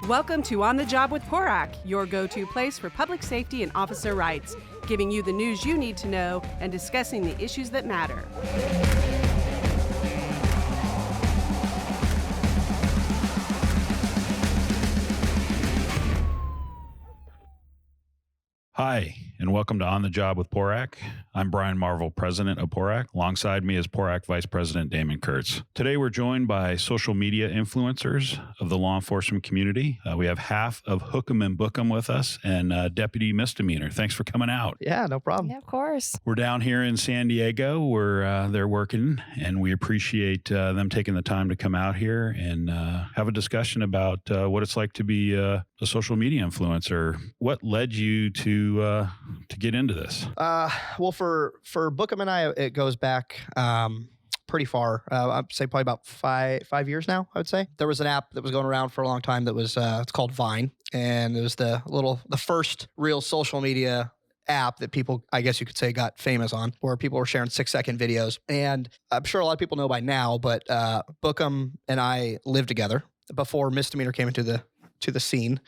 Welcome to On the Job with PORAC, your go-to place for public safety and officer rights, giving you the news you need to know and discussing the issues that matter. Hi, and welcome to On the Job with PORAC. I'm Brian Marvel, president of PORAC. Alongside me is PORAC Vice President Damon Kurtz. Today, we're joined by social media influencers of the law enforcement community. We have half of Hook 'em and Book 'em with us, and Deputy Misdemeanor. Thanks for coming out. Yeah, no problem. Yeah, of course. We're down here in San Diego where they're working, and we appreciate them taking the time to come out here and have a discussion about what it's like to be a social media influencer. What led you to get into this? Well, for Book 'em and I, it goes back pretty far. I'd say probably about five years now, I would say. There was an app that was going around for a long time that was, it's called Vine. And it was the first real social media app that people, I guess you could say, got famous on, where people were sharing 6-second videos. And I'm sure a lot of people know by now, but Book 'em and I lived together before Misdemeanor came into the scene.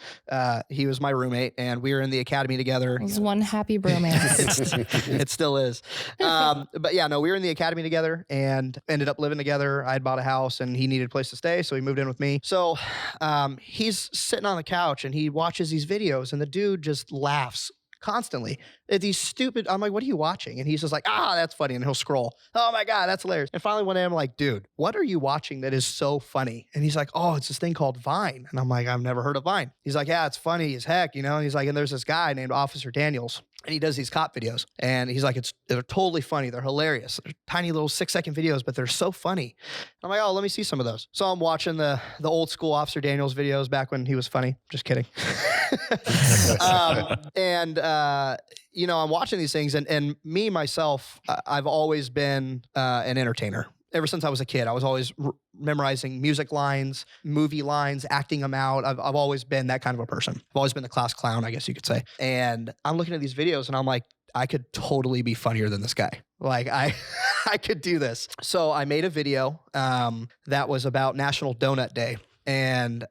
He was my roommate, and we were in the academy together. It was one happy bromance. It still is. But yeah, no, we were in the academy together and ended up living together. I had bought a house, and he needed a place to stay, so he moved in with me. So he's sitting on the couch, and he watches these videos, and the dude just laughs constantly at these stupid. I'm like, what are you watching? And he's just like, that's funny. And he'll scroll. Oh my God, that's hilarious. And finally one day I'm like, dude, what are you watching that is so funny? And he's like, it's this thing called Vine. And I'm like, I've never heard of Vine. He's like, yeah, it's funny as heck, you know? And he's like, and there's this guy named Officer Daniels, and he does these cop videos. And he's like, they're totally funny. They're hilarious. They're tiny little 6-second videos, but they're so funny. And I'm like, let me see some of those. So I'm watching the old school Officer Daniels videos back when he was funny. Just kidding. I'm watching these things, and me, myself, I've always been an entertainer. Ever since I was a kid, I was always memorizing music lines, movie lines, acting them out. I've always been that kind of a person. I've always been the class clown, I guess you could say. And I'm looking at these videos, and I'm like, I could totally be funnier than this guy. Like, I could do this. So I made a video that was about National Donut Day. And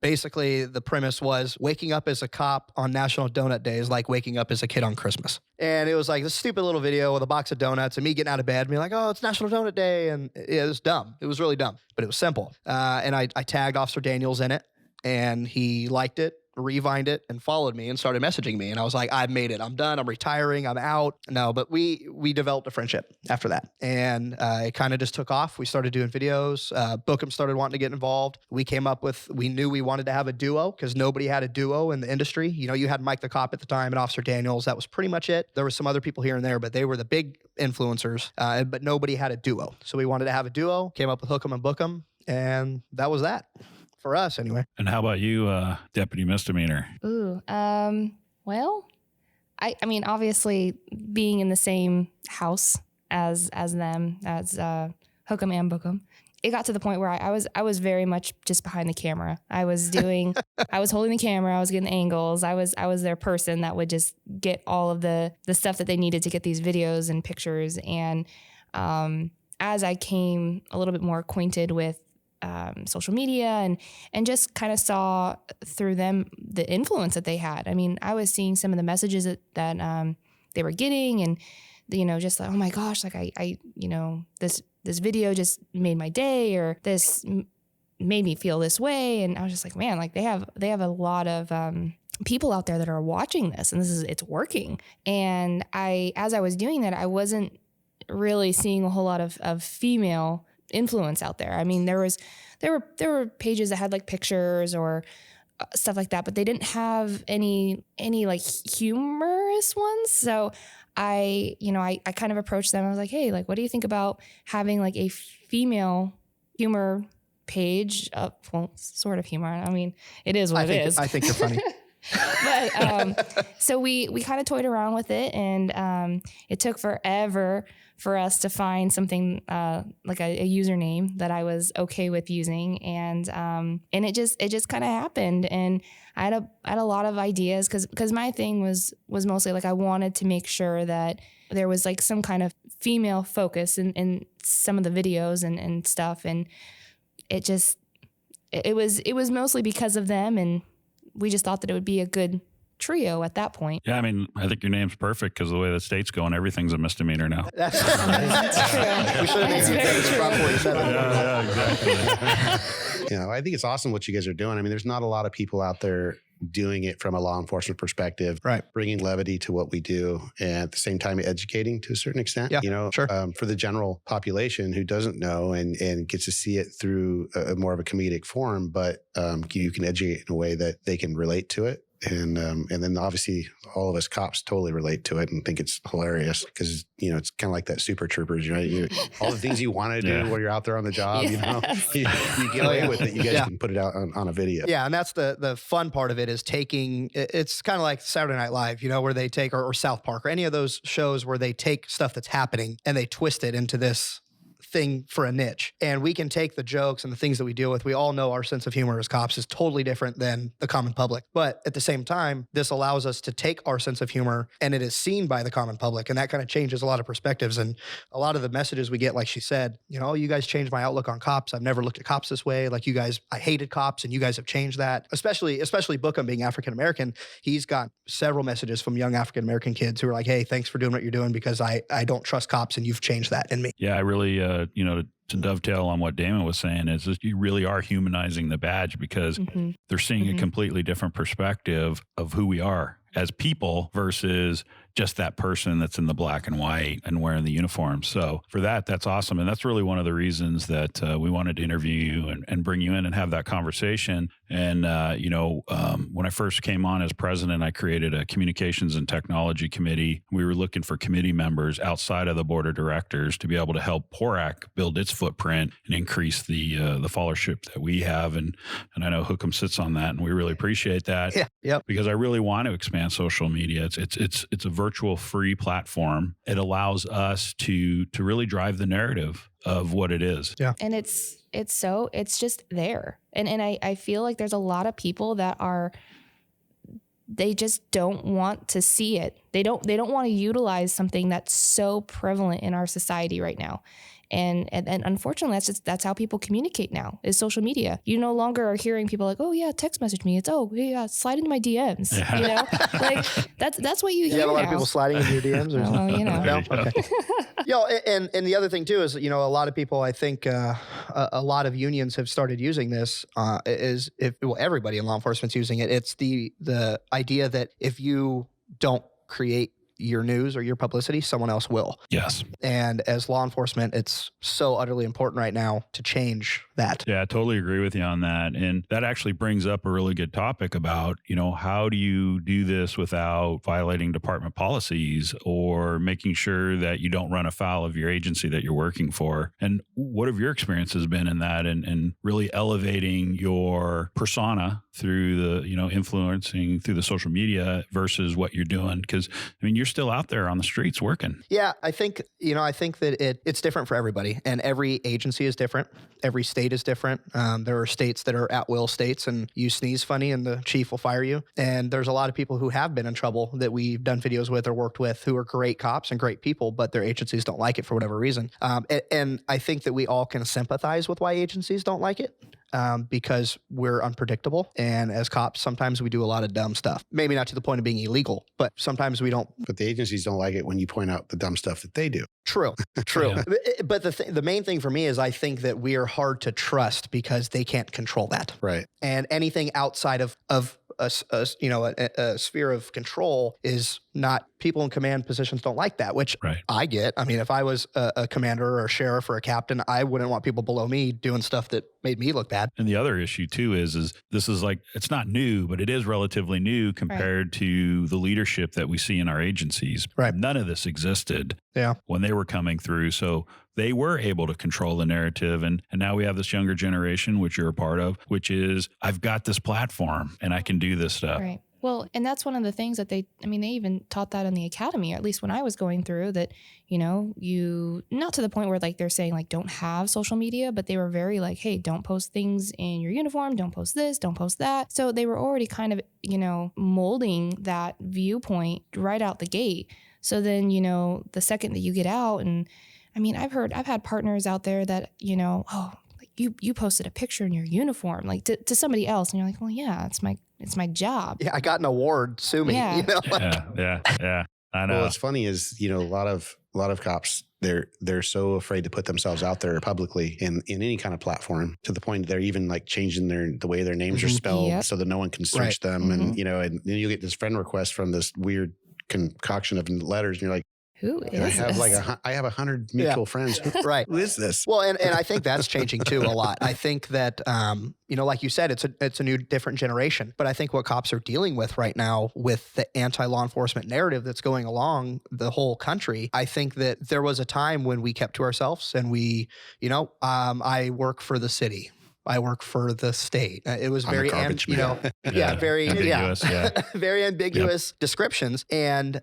basically the premise was waking up as a cop on National Donut Day is like waking up as a kid on Christmas. And it was like this stupid little video with a box of donuts and me getting out of bed and being like, it's National Donut Day. And it was dumb. It was really dumb, but it was simple. And I tagged Officer Daniels in it, and he liked it, revined it, and followed me and started messaging me. And I was like, I've made it. I'm done. I'm retiring. I'm out. No, but we developed a friendship after that. And it kind of just took off. We started doing videos. Book 'em started wanting to get involved. We knew we wanted to have a duo because nobody had a duo in the industry. You know, you had Mike the Cop at the time and Officer Daniels. That was pretty much it. There were some other people here and there, but they were the big influencers. But nobody had a duo. So we wanted to have a duo, came up with Hook 'em and Book 'em. And that was that. For us, anyway. And how about you, Deputy Misdemeanor? Well, I mean, obviously, being in the same house as them, as Hook 'em and Book 'em, it got to the point where I was very much just behind the camera. I was holding the camera. I was getting the angles. I was their person that would just get all of the stuff that they needed to get these videos and pictures. And as I came a little bit more acquainted with social media and just kind of saw through them the influence that they had. I mean, I was seeing some of the messages that they were getting, and just like, oh my gosh, like I this video just made my day, or this made me feel this way. And I was just like, man, like they have a lot of people out there that are watching this, and it's working. And as I was doing that, I wasn't really seeing a whole lot of female influence out there. I mean, there were pages that had like pictures or stuff like that, but they didn't have any like humorous ones. So I kind of approached them. I was like, hey, like, what do you think about having like a female humor page? Well, sort of humor. I mean, it is what it is. I think you're funny. But so we kind of toyed around with it, and it took forever for us to find something like a username that I was okay with using, and it just kind of happened. And I had a lot of ideas because my thing was mostly like I wanted to make sure that there was like some kind of female focus in some of the videos and stuff, and it just it was mostly because of them, and we just thought that it would be a good trio at that point. Yeah, I mean, I think your name's perfect because the way the state's going, everything's a misdemeanor now. That's true. We should have That's named very it true. Prop 47. Yeah, exactly. I think it's awesome what you guys are doing. I mean, there's not a lot of people out there doing it from a law enforcement perspective, Right. bringing levity to what we do, and at the same time educating to a certain extent. Yeah, Sure. sure. For the general population who doesn't know and gets to see it through a more of a comedic form, but you can educate in a way that they can relate to it. And then obviously all of us cops totally relate to it and think it's hilarious because, it's kind of like that Super Troopers, all the things you want to do when you're out there on the job, you get away with it. You guys can put it out on a video. Yeah, and that's the fun part of it is it's kind of like Saturday Night Live, where they take, or South Park, or any of those shows where they take stuff that's happening and they twist it into this thing for a niche. And we can take the jokes and the things that we deal with. We all know our sense of humor as cops is totally different than the common public. But at the same time, this allows us to take our sense of humor and it is seen by the common public. And that kind of changes a lot of perspectives. And a lot of the messages we get, like she said, you guys changed my outlook on cops. I've never looked at cops this way. Like you guys, I hated cops and you guys have changed that. Especially Bookham being African-American. He's got several messages from young African-American kids who are like, hey, thanks for doing what you're doing because I don't trust cops and you've changed that in me. Yeah, I really, to dovetail on what Damon was saying is that you really are humanizing the badge because they're seeing a completely different perspective of who we are as people versus just that person that's in the black and white and wearing the uniform. So for that's awesome. And that's really one of the reasons that we wanted to interview you and bring you in and have that conversation. And, when I first came on as president, I created a communications and technology committee. We were looking for committee members outside of the board of directors to be able to help PORAC build its footprint and increase the followership that we have. And I know Hookham sits on that, and we really appreciate that. Yeah. Yep. Because I really want to expand social media. It's a virtual free platform. It allows us to really drive the narrative of what it is. Yeah. And it's just there. And I feel like there's a lot of people that they just don't want to see it. They don't want to utilize something that's so prevalent in our society right now. And unfortunately, that's how people communicate now is social media. You no longer are hearing people like, oh yeah, text message me. It's slide into my DMs. Yeah. Like that's what you hear. You have a lot now. of people sliding into your DMs or something. No? Okay. And the other thing too is, a lot of people, I think a lot of unions have started using this everybody in law enforcement's using it. It's the idea that if you don't create your news or your publicity, someone else will. Yes. And as law enforcement, it's so utterly important right now to change that. Yeah, I totally agree with you on that. And that actually brings up a really good topic about, how do you do this without violating department policies or making sure that you don't run afoul of your agency that you're working for? And what have your experiences been in that and really elevating your persona through the, influencing through the social media versus what you're doing? Because, you're still out there on the streets working. Yeah, I think that it's different for everybody, and every agency is different. Every state is different. There are states that are at-will states, and you sneeze funny and the chief will fire you. And there's a lot of people who have been in trouble that we've done videos with or worked with who are great cops and great people, but their agencies don't like it for whatever reason. And I think that we all can sympathize with why agencies don't like it. Because we're unpredictable. And as cops, sometimes we do a lot of dumb stuff. Maybe not to the point of being illegal, but sometimes we don't. But the agencies don't like it when you point out the dumb stuff that they do. True. Yeah. But the main thing for me is I think that we are hard to trust because they can't control that. Right. And anything outside of a sphere of control is not, people in command positions don't like that, which Right. I get. If I was a commander or a sheriff or a captain, I wouldn't want people below me doing stuff that made me look bad. And the other issue too is this is like, it's not new, but it is relatively new compared to the leadership that we see in our agencies. Right. None of this existed Yeah. when they were coming through. So they were able to control the narrative. And now we have this younger generation, which you're a part of, which is I've got this platform and I can do this stuff. Right. Well, and that's one of the things that they even taught that in the academy, or at least when I was going through that, you, not to the point where like they're saying like, don't have social media, but they were very like, hey, don't post things in your uniform. Don't post this, don't post that. So they were already kind of, molding that viewpoint right out the gate. So then, the second that you get out and I've had partners out there that, you posted a picture in your uniform, like to somebody else. And you're like, well, yeah, it's my job. Yeah, I got an award. Sue me. Yeah. You know? Yeah. I know. Well, what's funny is, a lot of cops, they're so afraid to put themselves out there publicly in any kind of platform, to the point they're even like changing the way their names are spelled Yep. so that no one can search them. And, and then you get this friend request from this weird concoction of letters, and you're like, Who is I have this? I have 100 mutual friends. Right. Who is this? Well, and I think that's changing too a lot. I think that, like you said, it's a new, different generation. But I think what cops are dealing with right now with the anti-law enforcement narrative that's going along the whole country, I think that there was a time when we kept to ourselves and we, I work for the city. I work for the state. It was very, very ambiguous, very ambiguous descriptions. And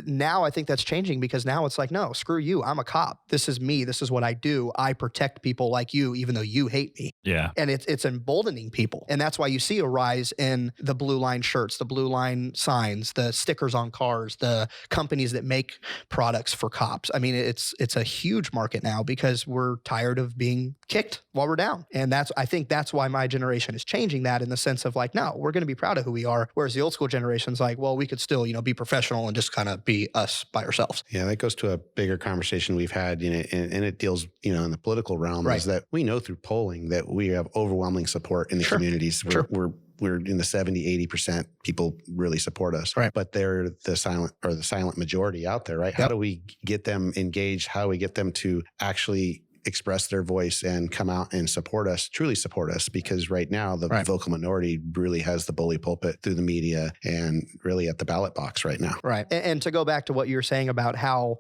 now I think that's changing, because now it's like, no, screw you. I'm a cop. This is me. This is what I do. I protect people like you, even though you hate me. Yeah. And it's emboldening people. And that's why you see a rise in the blue line shirts, the blue line signs, the stickers on cars, the companies that make products for cops. I mean, it's a huge market now, because we're tired of being kicked while we're down. And I think that's why my generation is changing that, in the sense of like, no, we're going to be proud of who we are. Whereas the old school generation's like, well, we could still, be professional and just kind of be us by ourselves. Yeah, that goes to a bigger conversation we've had, and it deals, in the political realm, Right. is that we know through polling that we have overwhelming support in the communities. We're in the 70-80% people really support us, right? But they're the silent majority out there, right? Yep. How do we get them engaged? How do we get them to actually express their voice and come out and truly support us? Because right now the vocal minority really has the bully pulpit through the media and really at the ballot box right now. Right. And to go back to what you were saying about how,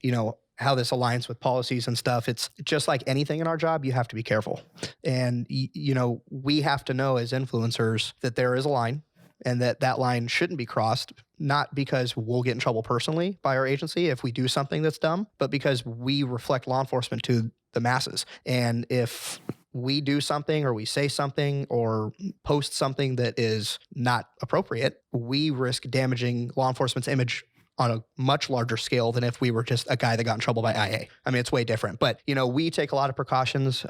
how this aligns with policies and stuff, it's just like anything in our job, you have to be careful. And, we have to know as influencers that there is a line, and that line shouldn't be crossed, not because we'll get in trouble personally by our agency if we do something that's dumb, but because we reflect law enforcement to the masses. And if we do something or we say something or post something that is not appropriate, we risk damaging law enforcement's image on a much larger scale than if we were just a guy that got in trouble by IA. I mean, it's way different. But, we take a lot of precautions.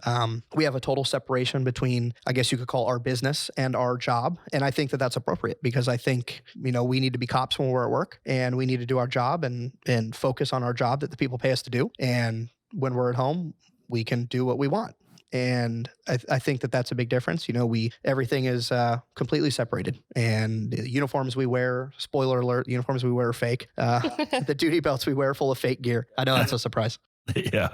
We have a total separation between, I guess you could call, our business and our job. And I think that that's appropriate, because I think, we need to be cops when we're at work, and we need to do our job and focus on our job that the people pay us to do. And when we're at home, we can do what we want. And I think that that's a big difference. Everything is completely separated, and the uniforms we wear, spoiler alert, the uniforms we wear are fake. The duty belts we wear are full of fake gear. I know that's a surprise. Yeah.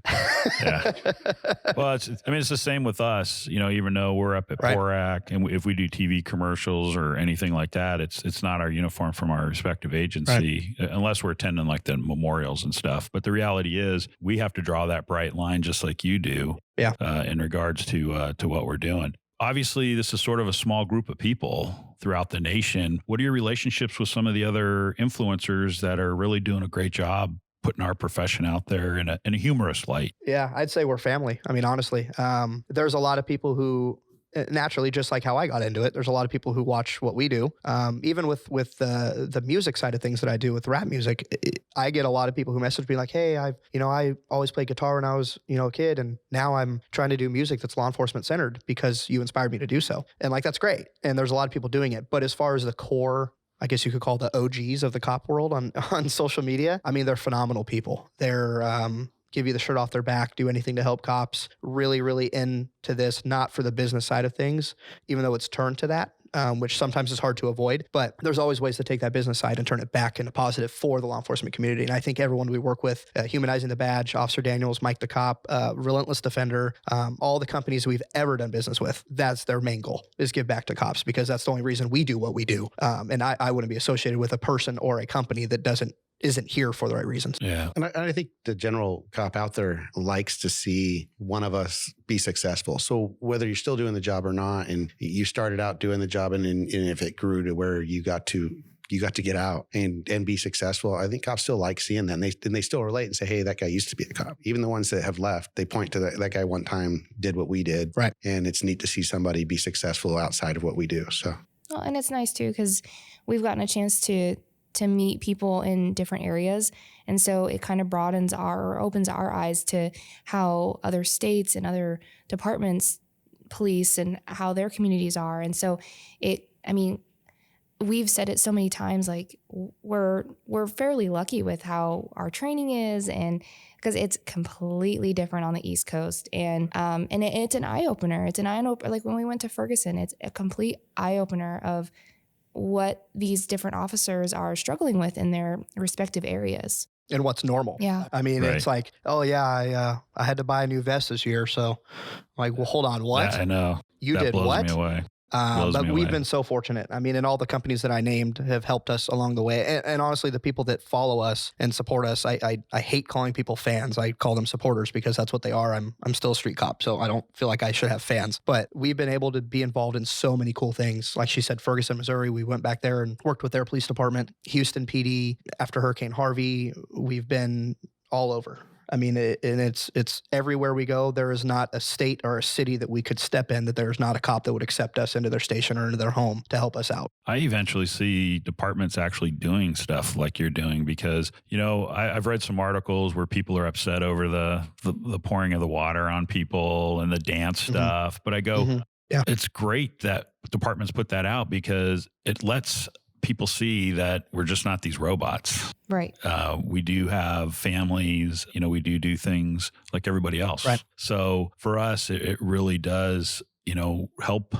Well, it's the same with us, even though we're up at PORAC, and if we do TV commercials or anything like that, it's not our uniform from our respective agency, unless we're attending like the memorials and stuff. But the reality is we have to draw that bright line just like you do in regards to what we're doing. Obviously, this is sort of a small group of people throughout the nation. What are your relationships with some of the other influencers that are really doing a great job putting our profession out there in a humorous light? Yeah, I'd say we're family. I mean, honestly, there's a lot of people who, naturally, just like how I got into it, there's a lot of people who watch what we do. Even with the music side of things that I do with rap music, I get a lot of people who message me like, hey, I always played guitar when I was, a kid, and now I'm trying to do music that's law enforcement centered because you inspired me to do so. And like, that's great. And there's a lot of people doing it. But as far as the core, I guess you could call the OGs of the cop world on social media, I mean, they're phenomenal people. They're give you the shirt off their back, do anything to help cops, really, really into this, not for the business side of things, even though it's turned to that, which sometimes is hard to avoid. But there's always ways to take that business side and turn it back into positive for the law enforcement community. And I think everyone we work with, Humanizing the Badge, Officer Daniels, Mike the Cop, Relentless Defender, all the companies we've ever done business with, that's their main goal, is give back to cops, because that's the only reason we do what we do. And I wouldn't be associated with a person or a company that isn't here for the right reasons. Yeah. And I think the general cop out there likes to see one of us be successful. So whether you're still doing the job or not, and you started out doing the job, and if it grew to where you got to get out and be successful, I think cops still like seeing that. And they still relate and say, hey, that guy used to be a cop. Even the ones that have left, they point to that guy one time did what we did. Right. And it's neat to see somebody be successful outside of what we do. So. Well, and it's nice too, because we've gotten a chance to meet people in different areas. And so it kind of opens our eyes to how other states and other departments police and how their communities are. And so we've said it so many times, like we're fairly lucky with how our training is, and because it's completely different on the East Coast, and it's an eye opener. It's an eye opener. Like when we went to Ferguson, it's a complete eye opener of what these different officers are struggling with in their respective areas. And what's normal. Yeah. I mean, Right. It's like, oh yeah, I had to buy a new vest this year. So like, well, hold on, what? Yeah, I know. You That did blows what? me away. But me we've away. been so fortunate. I mean, and all the companies that I named have helped us along the way. And honestly, the people that follow us and support us, I hate calling people fans. I call them supporters because that's what they are. I'm still a street cop, so I don't feel like I should have fans. But we've been able to be involved in so many cool things. Like she said, Ferguson, Missouri, we went back there and worked with their police department. Houston PD, after Hurricane Harvey, we've been all over. I mean, it's everywhere we go. There is not a state or a city that we could step in that there's not a cop that would accept us into their station or into their home to help us out. I eventually see departments actually doing stuff like you're doing because, I've read some articles where people are upset over the pouring of the water on people and the dance stuff. But I go, Yeah. It's great that departments put that out because it lets people see that we're just not these robots. Right. We do have families, we do things like everybody else. Right. So for us, it really does, help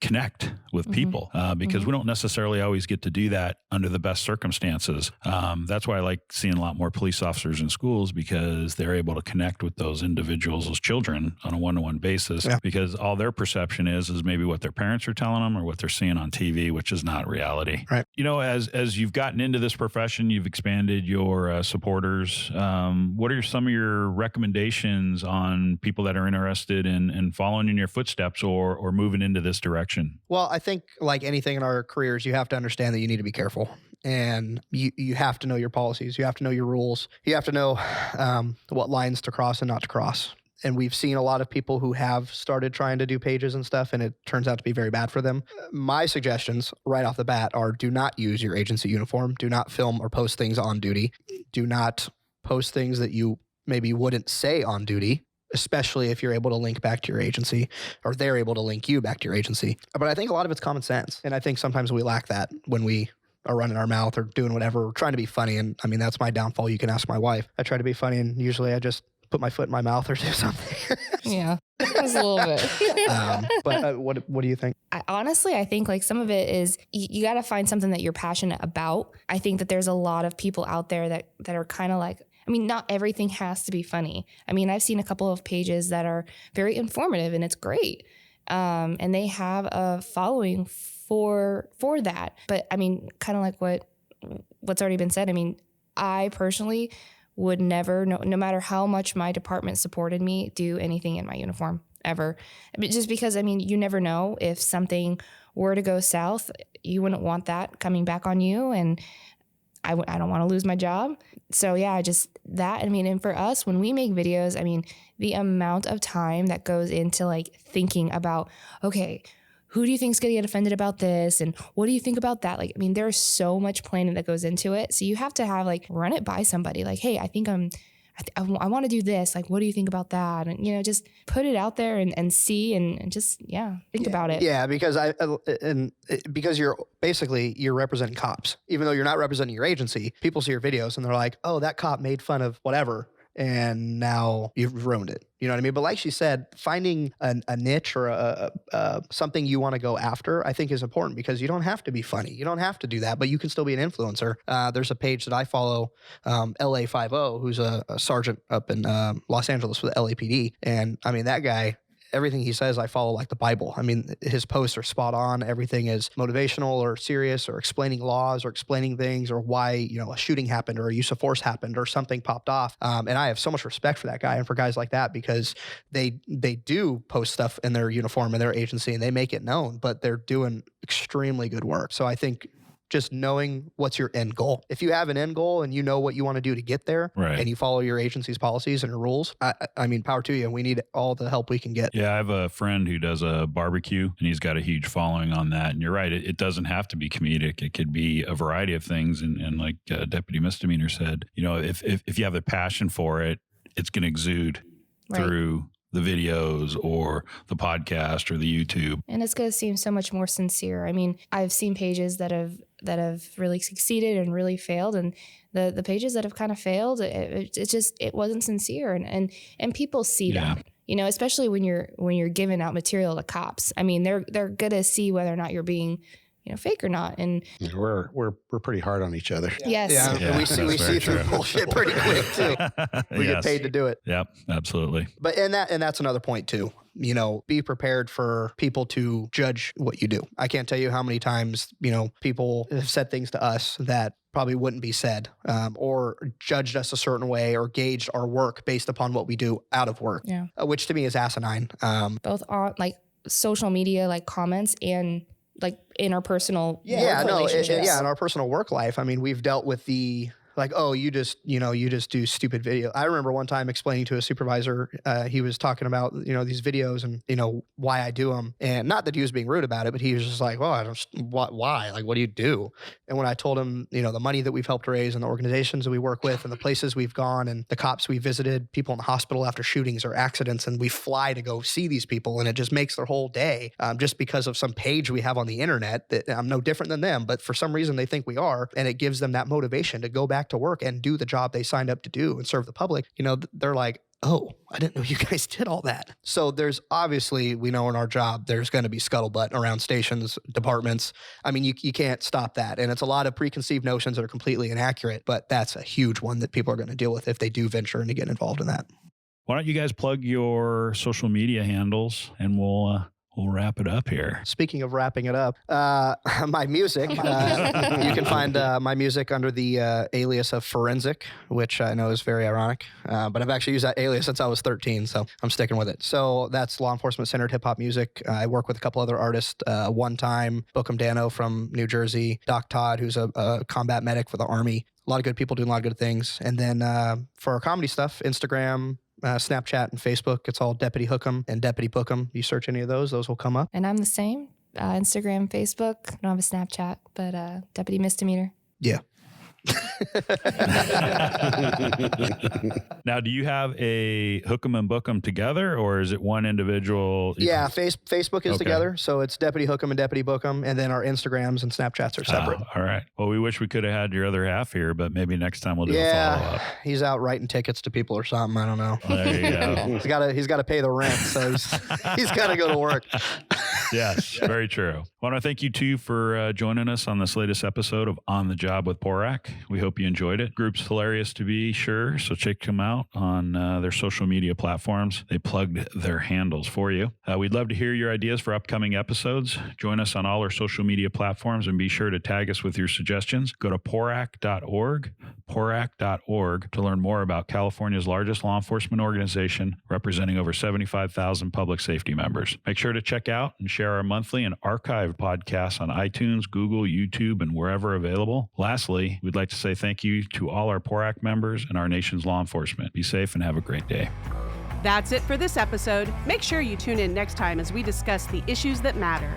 connect with people because we don't necessarily always get to do that under the best circumstances. That's why I like seeing a lot more police officers in schools because they're able to connect with those individuals, those children on a one-to-one basis because all their perception is maybe what their parents are telling them or what they're seeing on TV, which is not reality. Right. As you've gotten into this profession, you've expanded your supporters. What are some of your recommendations on people that are interested in following in your footsteps or moving into this direction? Well, I think like anything in our careers, you have to understand that you need to be careful, and you have to know your policies. You have to know your rules. You have to know what lines to cross and not to cross. And we've seen a lot of people who have started trying to do pages and stuff, and it turns out to be very bad for them. My suggestions right off the bat are do not use your agency uniform. Do not film or post things on duty. Do not post things that you maybe wouldn't say on duty, especially if you're able to link back to your agency or they're able to link you back to your agency. But I think a lot of it's common sense. And I think sometimes we lack that when we are running our mouth or doing whatever, or trying to be funny. And I mean, that's my downfall. You can ask my wife. I try to be funny and usually I just put my foot in my mouth or do something. Yeah, just a little bit. But what do you think? I think like some of it is you got to find something that you're passionate about. I think that there's a lot of people out there that are kind of like, I mean, not everything has to be funny. I mean, I've seen a couple of pages that are very informative and it's great. And they have a following for that. But I mean, kind of like what's already been said. I mean, I personally would never, no matter how much my department supported me, do anything in my uniform ever. I mean, just because, I mean, you never know if something were to go south, you wouldn't want that coming back on you. And I don't want to lose my job. So yeah, just that. I mean, and for us, when we make videos, I mean, the amount of time that goes into like thinking about, okay, who do you think's going to get offended about this? And what do you think about that? Like, I mean, there's so much planning that goes into it. So you have to have like, run it by somebody like, hey, I think I want to do this. Like, what do you think about that? And, just put it out there and see and just, think about it. Yeah, because because you're representing cops. Even though you're not representing your agency, people see your videos and they're like, oh, that cop made fun of whatever. And now you've ruined it. You know what I mean? But like she said, finding a niche or something you want to go after, I think is important because you don't have to be funny. You don't have to do that, but you can still be an influencer. There's a page that I follow, LA50, who's a sergeant up in Los Angeles for the LAPD. And I mean, that guy, everything he says, I follow like the Bible. I mean, his posts are spot on. Everything is motivational or serious or explaining laws or explaining things or why, a shooting happened or a use of force happened or something popped off. And I have so much respect for that guy and for guys like that because they do post stuff in their uniform and their agency and they make it known, but they're doing extremely good work. So I think just knowing what's your end goal. If you have an end goal and you know what you want to do to get there and you follow your agency's policies and your rules, I mean, power to you. We need all the help we can get. Yeah, I have a friend who does a barbecue and he's got a huge following on that. And you're right, it doesn't have to be comedic. It could be a variety of things. And like Deputy Misdemeanor said, if you have the passion for it, it's going to exude through the videos or the podcast or the YouTube. And it's going to seem so much more sincere. I mean, I've seen pages that have really succeeded and really failed, and the pages that have kind of failed, it wasn't sincere, and people see that. You know, especially when you're giving out material to cops. I mean, they're gonna see whether or not you're being, you know, fake or not. And we're pretty hard on each other. Yes. Yeah. And we see through bullshit pretty quick too. We get paid to do it. Yep, absolutely. But and that's another point too. You know, be prepared for people to judge what you do. I can't tell you how many times, you know, people have said things to us that probably wouldn't be said, or judged us a certain way or gauged our work based upon what we do out of work, which to me is asinine. Both on like social media, like comments, and like interpersonal work relationships. In our personal work life. I mean, we've dealt with the like, oh, you just do stupid video. I remember one time explaining to a supervisor, he was talking about, you know, these videos and, you know, why I do them. And not that he was being rude about it, but he was just like, well, why? Like, what do you do? And when I told him, you know, the money that we've helped raise and the organizations that we work with and the places we've gone and the cops we visited, people in the hospital after shootings or accidents, and we fly to go see these people, and it just makes their whole day just because of some page we have on the internet that I'm no different than them, but for some reason they think we are, and it gives them that motivation to go back to work and do the job they signed up to do and serve the public. You know, they're like, oh, I didn't know you guys did all that. So there's obviously, we know in our job, there's going to be scuttlebutt around stations, departments. I mean, you can't stop that. And it's a lot of preconceived notions that are completely inaccurate, but that's a huge one that people are going to deal with if they do venture and get involved in that. Why don't you guys plug your social media handles and we'll wrap it up here. Speaking of wrapping it up, my music, you can find my music under the alias of Forensic, which I know is very ironic, but I've actually used that alias since I was 13, so I'm sticking with it. So that's law enforcement-centered hip-hop music. I work with a couple other artists, one time, Bookham Dano from New Jersey, Doc Todd, who's a combat medic for the Army. A lot of good people doing a lot of good things. And then for our comedy stuff, Instagram, Snapchat and Facebook, it's all Deputy Hookem and Deputy Bookham. You search any of those will come up. And I'm the same. Instagram, Facebook. I don't have a Snapchat, but Deputy Misdemeanor. Yeah. Now, do you have a Hookem and Bookham together, or is it one individual? Yeah, Facebook is together, so it's Deputy Hookem and Deputy Bookham, and then our Instagrams and Snapchats are separate. All right. Well, we wish we could have had your other half here, but maybe next time we'll do a follow-up. He's out writing tickets to people or something. I don't know. There you go. he's got to pay the rent, so he's got to go to work. Yes, very true. I want to thank you two for joining us on this latest episode of On the Job with Porak. We hope you enjoyed it. Group's hilarious to be sure, so check them out on their social media platforms. They plugged their handles for you. We'd love to hear your ideas for upcoming episodes. Join us on all our social media platforms and be sure to tag us with your suggestions. Go to porak.org to learn more about California's largest law enforcement organization, representing over 75,000 public safety members. Make sure to check out and share our monthly and archived podcasts on iTunes, Google, YouTube, and wherever available. Lastly, we'd like to say thank you to all our PORAC members and our nation's law enforcement. Be safe and have a great day. That's it for this episode. Make sure you tune in next time as we discuss the issues that matter.